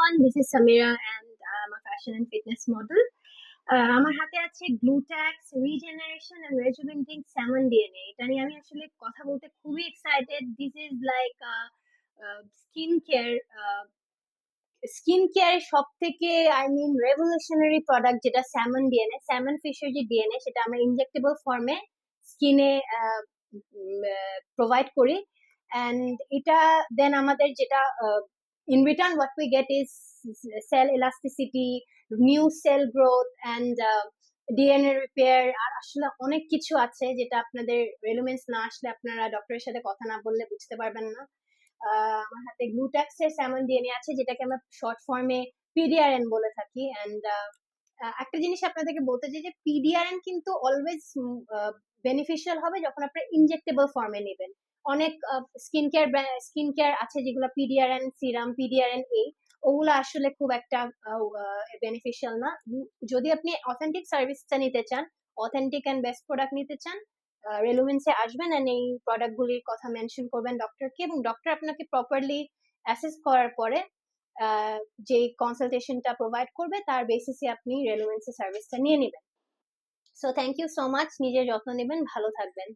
everyone, this is Samira and I'm a fashion and fitness model. আমার হাতে আছে গ্লুট্যাক্স regeneration and রেজুভেনেটিং salmon DNA. এটা নিয়ে আমি আসলে কথা বলতে খুবই excited. This is like skin care skin কেয়ারের সব থেকে রেভলিউশনারি প্রোডাক্ট, যেটা স্যামন ডিএনএ, স্যামন ফিশের যে ডিএনএ, সেটা আমরা ইনজেক্টেবল ফর্মে স্কিনে প্রোভাইড করি। অ্যান্ড এটা দেন আমাদের যেটা in return what we get is cell elasticity, new cell growth and DNA repair. আর আসলে অনেক কিছু আছে যেটা আপনাদের রেলুমেন্স না আসলে, আপনারা ডক্টরের সাথে কথা না বললে বুঝতে পারবেন না। আমার হাতে গ্লুট্যাক্সের স্যামন ডিএনএ আছে, যেটাকে আমরা শর্ট ফর্মে পিডিআরএন বলে থাকি। অ্যান্ড একটা জিনিস আপনাদেরকে বলতে চাই যে পিডিআরএন কিন্তু অলওয়েজ বেনিফিশিয়াল হবে যখন আপনারা ইনজেক্টেবল ফর্মে নেবেন। অনেক স্কিন কেয়ার আছে যেগুলো পিডিআরএন সিরাম, পিডিআরএন ওগুলো আসলে খুব একটা বেনিফিশিয়াল না। যদি আপনি অথেন্টিক সার্ভিসটা নিতে চান, অথেন্টিক অ্যান্ড বেস্ট প্রোডাক্ট নিতে চান, রেলুমেন্সে আসবেন এন্ড এই প্রোডাক্টগুলির কথা মেনশন করবেন ডক্টরকে, এবং ডক্টর আপনাকে প্রপারলি অ্যাসেস করার পরে যে কনসালটেশনটা প্রোভাইড করবে তার বেসিসে আপনি রেলুমেন্সের সার্ভিসটা নিয়ে নেবেন। So thank you so much. নিজের যত্ন নেবেন, ভালো থাকবেন।